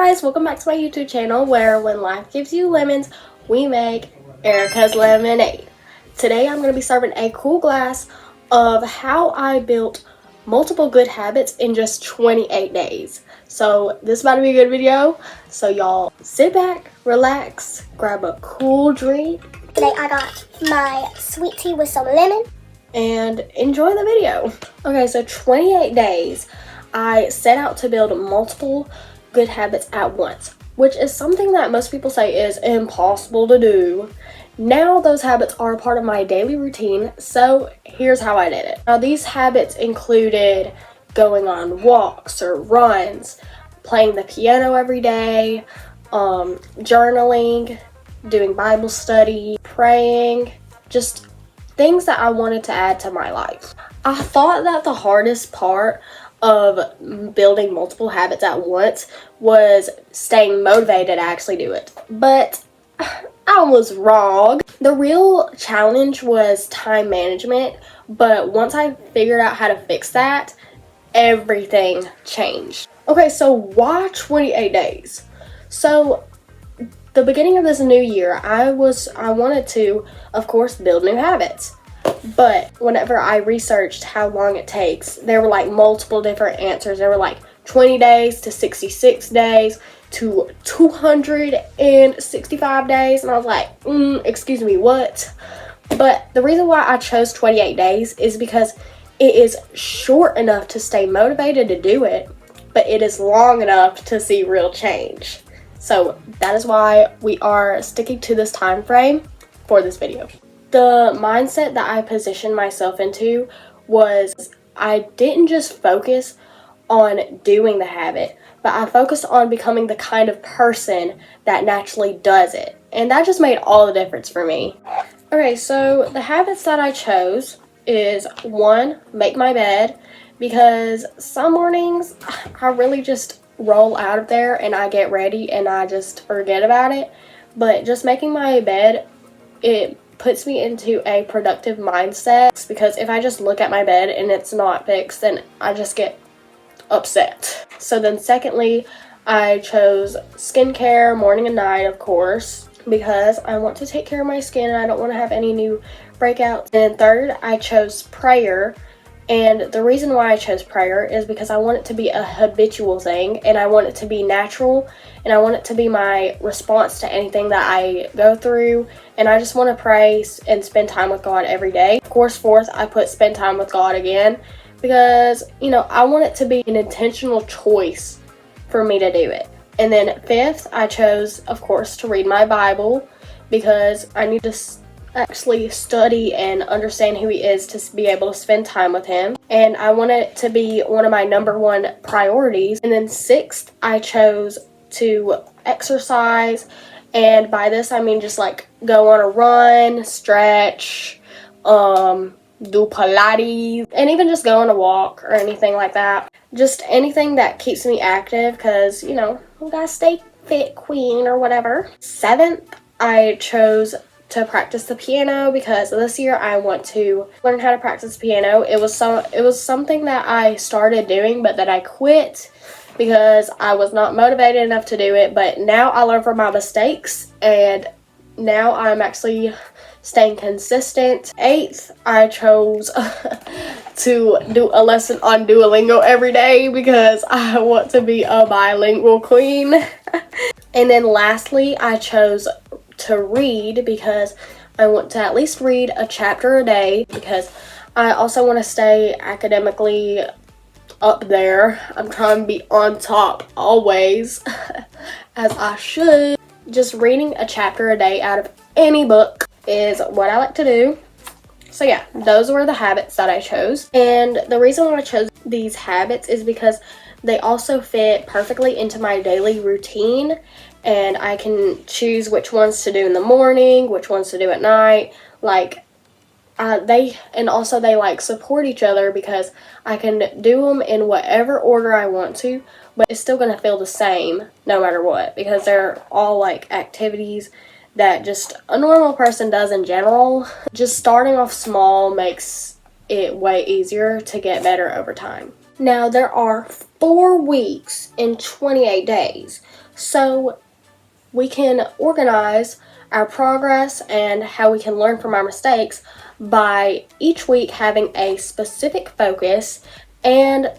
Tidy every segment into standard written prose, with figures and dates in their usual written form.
guys, welcome back to my YouTube channel where when life gives you lemons, we make Erica's lemonade. Today I'm going to be serving a cool glass of how I built multiple good habits in just 28 days. So this is about to be a good video, so y'all sit back, relax, grab a cool drink. Today I got my sweet tea with some lemon. And enjoy the video. Okay, so 28 days, I set out to build multiple good habits at once, which is something that most people say is impossible to do. Now those habits are a part of my daily routine, so here's how I did it. Now these habits included going on walks or runs, playing the piano every day, journaling, doing Bible study, praying, just things that I wanted to add to my life. I thought that the hardest part of building multiple habits at once was staying motivated to actually do it. But I was wrong. The real challenge was time management, but once I figured out how to fix that, everything changed. Okay, so why 28 days? So the beginning of this new year, I wanted to, of course, build new habits. But whenever I researched how long it takes, there were like multiple different answers. There were like 20 days to 66 days to 265 days. And I was like, excuse me, what? But the reason why I chose 28 days is because it is short enough to stay motivated to do it, but it is long enough to see real change. So that is why we are sticking to this time frame for this video. The mindset that I positioned myself into was I didn't just focus on doing the habit, but I focused on becoming the kind of person that naturally does it. And that just made all the difference for me. Okay, so the habits that I chose is 1, make my bed, because some mornings I really just roll out of there and I get ready and I just forget about it. But just making my bed, it puts me into a productive mindset, because if I just look at my bed and it's not fixed, then I just get upset. So then secondly, I chose skincare morning and night, of course, because I want to take care of my skin and I don't want to have any new breakouts. And third, I chose prayer. And the reason why I chose prayer is because I want it to be a habitual thing, and I want it to be natural, and I want it to be my response to anything that I go through. And I just want to pray and spend time with God every day. Of course, fourth, I put spend time with God again, because, you know, I want it to be an intentional choice for me to do it. And then fifth, I chose, of course, to read my Bible, because I need to actually study and understand who he is to be able to spend time with him, and I want it to be one of my number one priorities. And then sixth, I chose to exercise, and by this I mean just like go on a run, stretch, do Pilates, and even just go on a walk or anything like that. Just anything that keeps me active, because, you know, we gotta stay fit, queen, or whatever. Seventh, I chose to practice the piano, because this year I want to learn how to practice piano. It was something that I started doing, but that I quit because I was not motivated enough to do it. But now I learn from my mistakes, and now I'm actually staying consistent. Eighth, I chose to do a lesson on Duolingo every day, because I want to be a bilingual queen. And then lastly, I chose to read, because I want to at least read a chapter a day, because I also want to stay academically up there. I'm trying to be on top always, as I should. Just reading a chapter a day out of any book is what I like to do. So yeah, those were the habits that I chose. And the reason why I chose these habits is because they also fit perfectly into my daily routine, and I can choose which ones to do in the morning, which ones to do at night. Like, they like support each other, because I can do them in whatever order I want to, but it's still going to feel the same no matter what, because they're all like activities that just a normal person does in general. Just starting off small makes it way easier to get better over time. Now, there are 4 weeks in 28 days. so we can organize our progress and how we can learn from our mistakes by each week having a specific focus and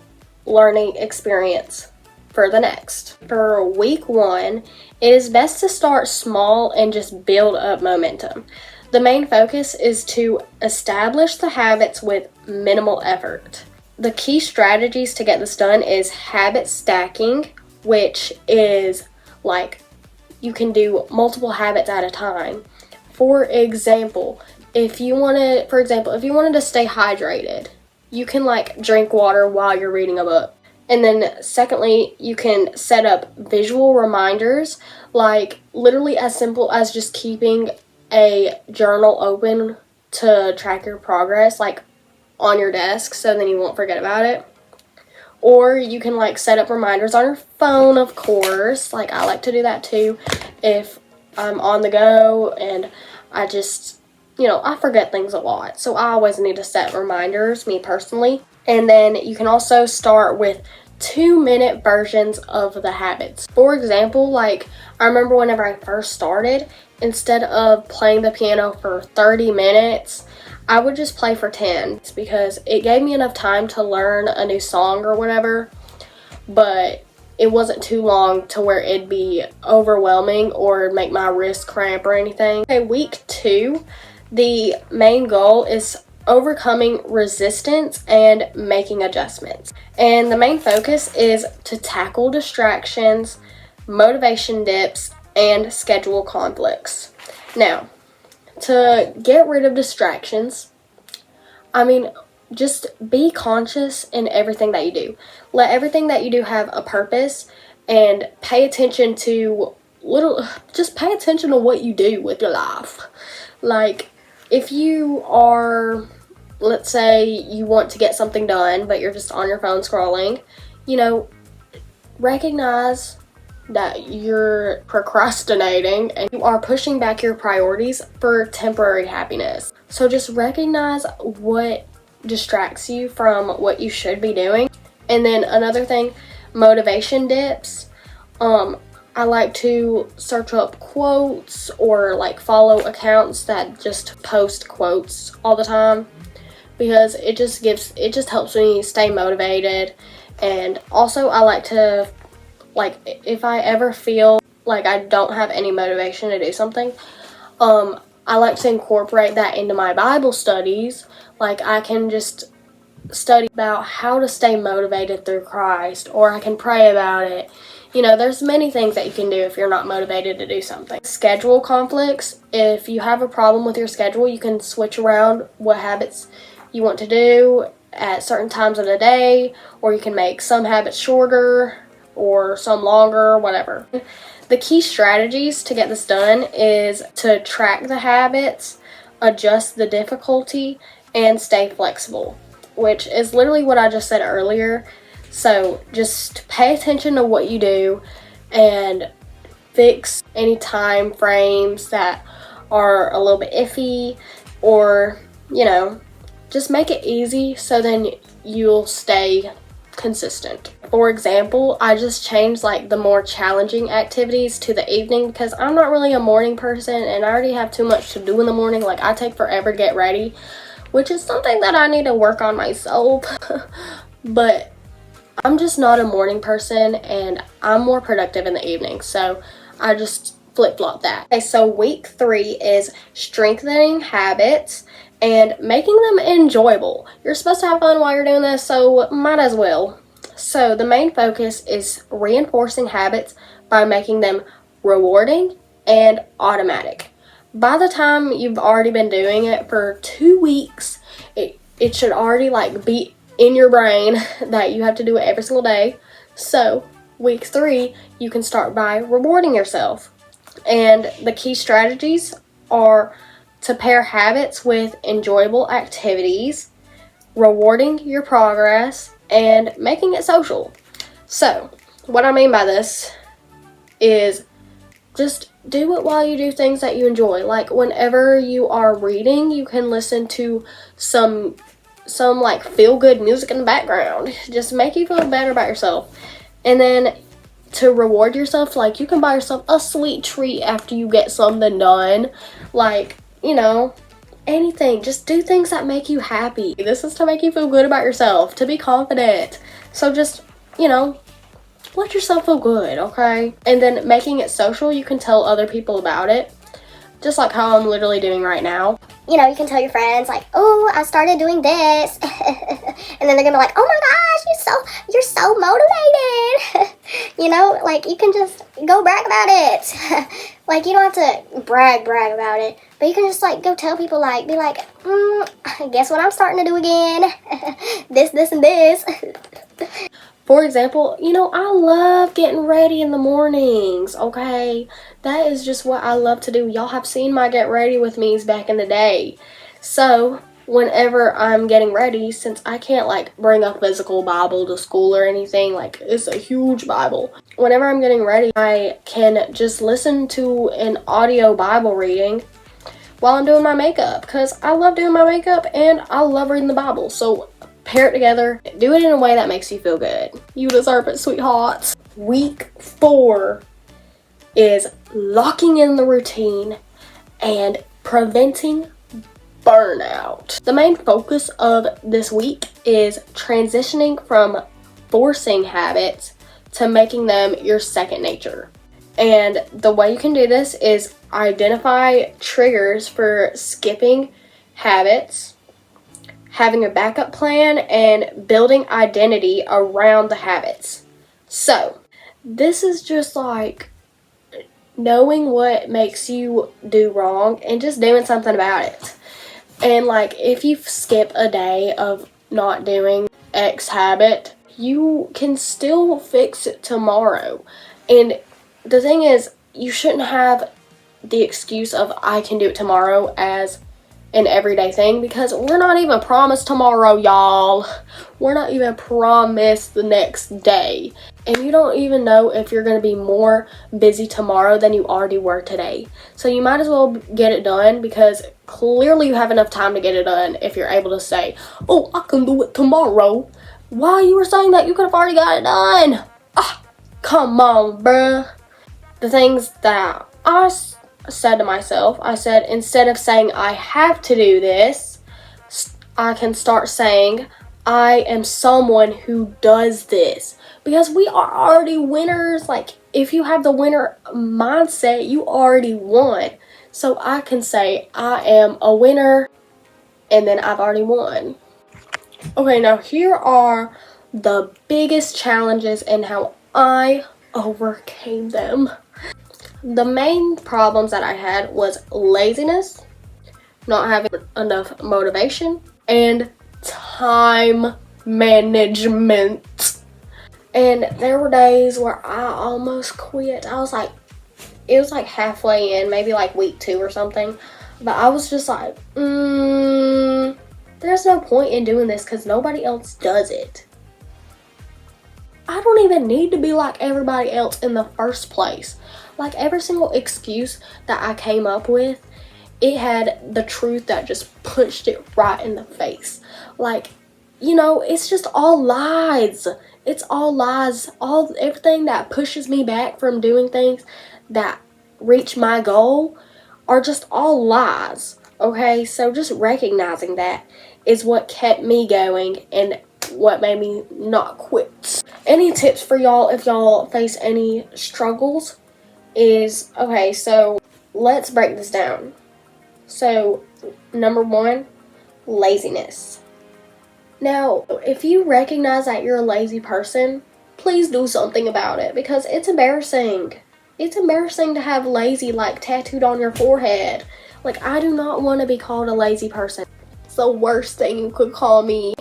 learning experience for the next. For week 1, it is best to start small and just build up momentum. The main focus is to establish the habits with minimal effort. The key strategies to get this done is habit stacking, which is like you can do multiple habits at a time. For example, if you wanted to stay hydrated, you can like drink water while you're reading a book. And then secondly, you can set up visual reminders, like literally as simple as just keeping a journal open to track your progress, like on your desk, so then you won't forget about it. Or you can like set up reminders on your phone, of course. Like I like to do that too if I'm on the go and I just, I forget things a lot. So I always need to set reminders, me personally. And then you can also start with 2-minute versions of the habits. For example, like I remember whenever I first started, instead of playing the piano for 30 minutes, I would just play for 10 because it gave me enough time to learn a new song or whatever, but it wasn't too long to where it'd be overwhelming or make my wrist cramp or anything. Okay, week 2, the main goal is overcoming resistance and making adjustments. And the main focus is to tackle distractions, motivation dips, and schedule conflicts. Now, to get rid of distractions, just be conscious in everything that you do. Let everything that you do have a purpose and pay attention to pay attention to what you do with your life. Like, if you are, let's say you want to get something done, but you're just on your phone scrolling, recognize that you're procrastinating and you are pushing back your priorities for temporary happiness. So just recognize what distracts you from what you should be doing. And then another thing, motivation dips. I like to search up quotes or like follow accounts that just post quotes all the time because it just helps me stay motivated. And also I like to, like, if I ever feel like I don't have any motivation to do something, I like to incorporate that into my Bible studies. Like, I can just study about how to stay motivated through Christ, or I can pray about it. There's many things that you can do if you're not motivated to do something. Schedule conflicts. If you have a problem with your schedule, you can switch around what habits you want to do at certain times of the day, or you can make some habits shorter or some longer, whatever. The key strategies to get this done is to track the habits, adjust the difficulty, and stay flexible, which is literally what I just said earlier. So just pay attention to what you do and fix any time frames that are a little bit iffy, or, just make it easy so then you'll stay consistent. For example, I just changed like the more challenging activities to the evening because I'm not really a morning person and I already have too much to do in the morning. Like, I take forever to get ready, which is something that I need to work on myself. But I'm just not a morning person and I'm more productive in the evening, so I just flip-flop that. Okay, so week 3 is strengthening habits and making them enjoyable. You're supposed to have fun while you're doing this, so might as well. So the main focus is reinforcing habits by making them rewarding and automatic. By the time you've already been doing it for 2 weeks, it should already like be in your brain that you have to do it every single day. So week 3, you can start by rewarding yourself. And the key strategies are to pair habits with enjoyable activities, rewarding your progress, and making it social. So what I mean by this is just do it while you do things that you enjoy. Like, whenever you are reading, you can listen to some like feel-good music in the background. Just make you feel better about yourself. And then to reward yourself. Like, you can buy yourself a sweet treat after you get something done. Like, you know, anything. Just do things that make you happy. This is to make you feel good about yourself, to be confident. So just, you know, let yourself feel good, okay? And then making it social, you can tell other people about it. Just like how I'm literally doing right now. You know, you can tell your friends, like, oh, I started doing this. And then they're gonna be like, oh my gosh, you're so motivated. You know, like, you can just go brag about it. Like, you don't have to brag about it. But you can just, like, go tell people, like, be like, guess what I'm starting to do again? This, and this. For example, you know, I love getting ready in the mornings, okay? That is just what I love to do. Y'all have seen my get ready with me's back in the day. So, whenever I'm getting ready, since I can't, like, bring a physical Bible to school or anything, like, it's a huge Bible. Whenever I'm getting ready, I can just listen to an audio Bible reading while I'm doing my makeup, because I love doing my makeup and I love reading the Bible. So, pair it together. Do it in a way that makes you feel good. You deserve it, sweethearts. Week 4 is locking in the routine and preventing burnout. The main focus of this week is transitioning from forcing habits to making them your second nature. And the way you can do this is identify triggers for skipping habits, having a backup plan, and building identity around the habits. So, this is just like knowing what makes you do wrong and just doing something about it. And like, if you skip a day of not doing X habit, you can still fix it tomorrow. And the thing is, you shouldn't have the excuse of I can do it tomorrow as an everyday thing, because we're not even promised tomorrow, y'all. We're not even promised the next day. And you don't even know if you're going to be more busy tomorrow than you already were today. So you might as well get it done, because clearly you have enough time to get it done if you're able to say, oh, I can do it tomorrow. While you were saying that, you could have already got it done. Come on, bruh. The things that I said to myself, I said, instead of saying I have to do this, I can start saying I am someone who does this, because we are already winners. Like, if you have the winner mindset, you already won. So I can say I am a winner, and then I've already won. Okay, now here are the biggest challenges and how I overcame them. The main problems that I had was laziness, not having enough motivation, and time management. And there were days where I almost quit. I was like, it was like halfway in, maybe like week 2 or something. But I was just like, there's no point in doing this because nobody else does it. I don't even need to be like everybody else in the first place. Like, every single excuse that I came up with, it had the truth that just punched it right in the face. Like, you know, it's just all lies. It's all lies. Everything that pushes me back from doing things that reach my goal are just all lies. Okay, so just recognizing that is what kept me going and what made me not quit. Any tips for y'all if y'all face any struggles is, okay, so let's break this down. So, number 1, laziness. Now, if you recognize that you're a lazy person, please do something about it, because it's embarrassing. It's embarrassing to have lazy like tattooed on your forehead. Like, I do not want to be called a lazy person. It's the worst thing you could call me.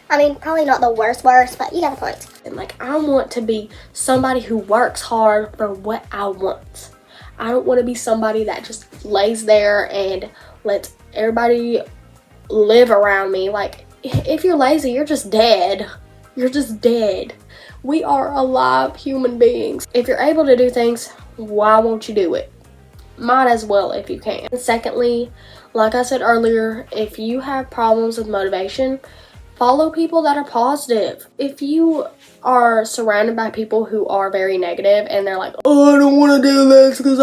I mean, probably not the worst, but you got the point. And like, I want to be somebody who works hard for what I want. I don't want to be somebody that just lays there and lets everybody live around me. Like, if you're lazy, you're just dead. You're just dead. We are alive human beings. If you're able to do things, why won't you do it? Might as well if you can. And secondly, like I said earlier, if you have problems with motivation, Follow people that are positive. If you are surrounded by people who are very negative and they're like, oh, I don't want to do this because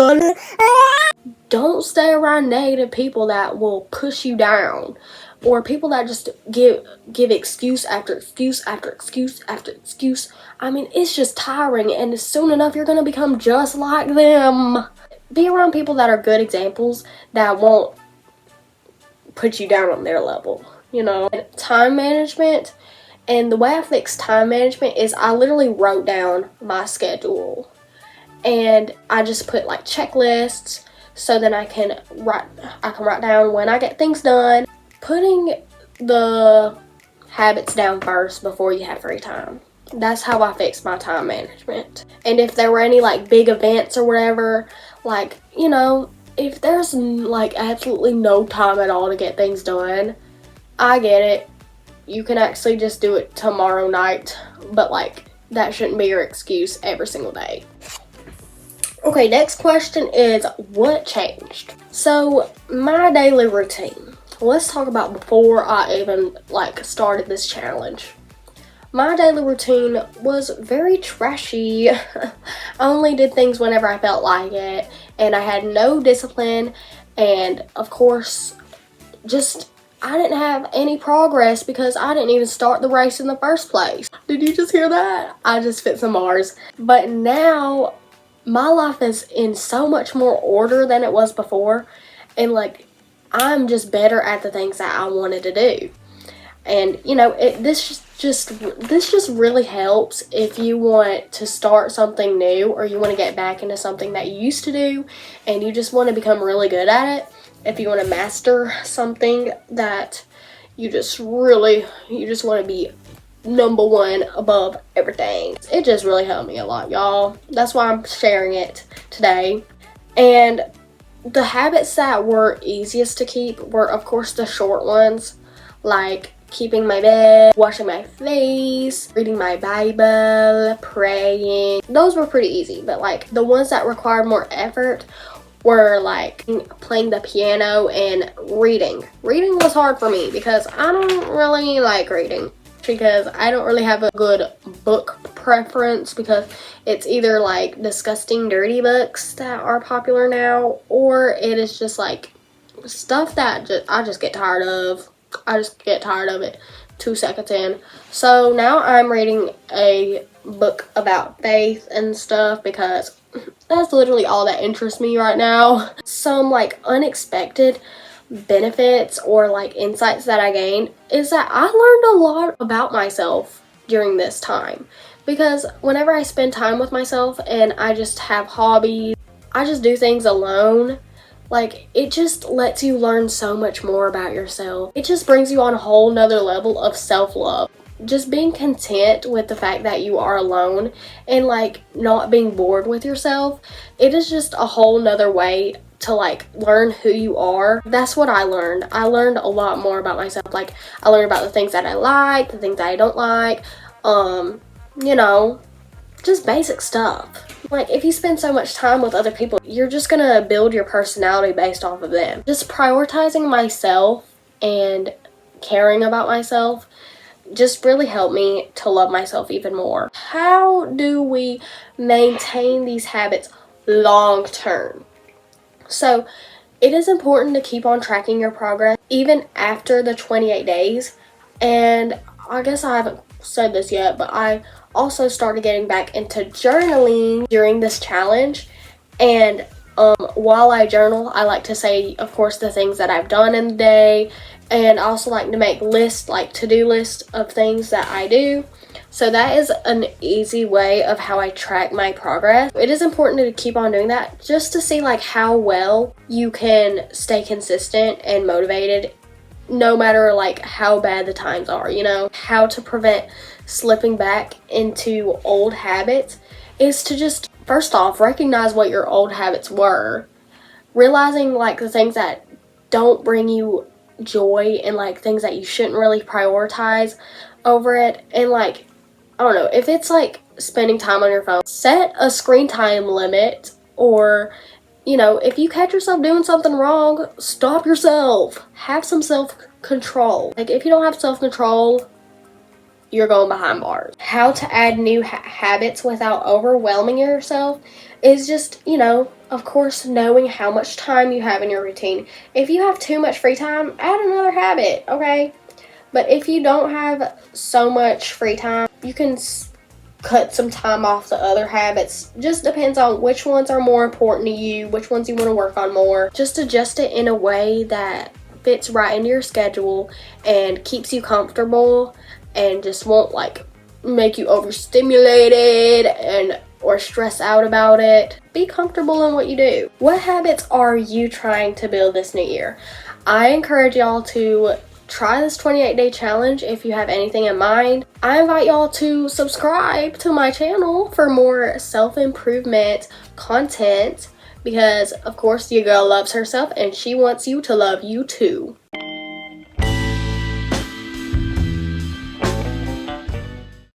don't stay around negative people that will push you down, or people that just give excuse after excuse after excuse after excuse. I mean, it's just tiring, and soon enough you're going to become just like them. Be around people that are good examples that won't put you down on their level, you know. Time management, and the way I fix time management is I literally wrote down my schedule, and I just put like checklists so then I can write down when I get things done. Putting the habits down first before you have free time. That's how I fix my time management. And if there were any like big events or whatever, like, you know, if there's like absolutely no time at all to get things done, I get it. You can actually just do it tomorrow night, but like that shouldn't be your excuse every single day. Okay, next question is, what changed? So, my daily routine. Let's talk about before I even like started this challenge. My daily routine was very trashy. I only did things whenever I felt like it, and I had no discipline, and of course, just I didn't have any progress because I didn't even start the race in the first place. Did you just hear that? I just fit some R's. But now, my life is in so much more order than it was before, and like I'm just better at the things that I wanted to do. And you know, this just really helps if you want to start something new, or you want to get back into something that you used to do and you just want to become really good at it. If you want to master something that you just want to be number one above everything. It just really helped me a lot, y'all. That's why I'm sharing it today. And the habits that were easiest to keep were, of course, the short ones, like keeping my bed, washing my face, reading my Bible, praying. Those were pretty easy, but like the ones that required more effort were like playing the piano and reading. Reading was hard for me because I don't really like reading, because I don't really have a good book preference, because it's either like disgusting dirty books that are popular now, or it is just like stuff that I just get tired of. I just get tired of it 2 seconds in. So now I'm reading a book about faith and stuff, because that's literally all that interests me right now. Some like unexpected benefits or like insights that I gained is that I learned a lot about myself during this time, because whenever I spend time with myself and I just have hobbies, I just do things alone, like it just lets you learn so much more about yourself. It just brings you on a whole nother level of self-love. Just being content with the fact that you are alone and like not being bored with yourself, it is just a whole nother way to like learn who you are. That's what I learned. I learned a lot more about myself. Like I learned about the things that I like, the things that I don't like, you know, just basic stuff. Like if you spend so much time with other people, you're just gonna build your personality based off of them. Just prioritizing myself and caring about myself just really helped me to love myself even more. How do we maintain these habits long term? So it is important to keep on tracking your progress even after the 28 days. And I guess I haven't said this yet, but I also started getting back into journaling during this challenge. And while I journal, I like to say, of course, the things that I've done in the day. And I also like to make lists, like to-do lists of things that I do. So that is an easy way of how I track my progress. It is important to keep on doing that just to see like how well you can stay consistent and motivated no matter like how bad the times are, you know. How to prevent slipping back into old habits is to just, first off, recognize what your old habits were. Realizing like the things that don't bring you joy and like things that you shouldn't really prioritize over it. And like, I don't know, if it's like spending time on your phone, set a screen time limit, or you know, if you catch yourself doing something wrong, stop yourself. Have some self-control. Like if you don't have self-control, you're going behind bars. How to add new habits without overwhelming yourself is just, of course, knowing how much time you have in your routine. If you have too much free time, add another habit, okay? But if you don't have so much free time, you can cut some time off the other habits. Just depends on which ones are more important to you, which ones you want to work on more. Just adjust it in a way that fits right into your schedule and keeps you comfortable and just won't make you overstimulated or stress out about it. Be comfortable in what you do. What habits are you trying to build this new year? I encourage y'all to try this 28-day challenge if you have anything in mind. I invite y'all to subscribe to my channel for more self-improvement content because, of course, your girl loves herself and she wants you to love you too.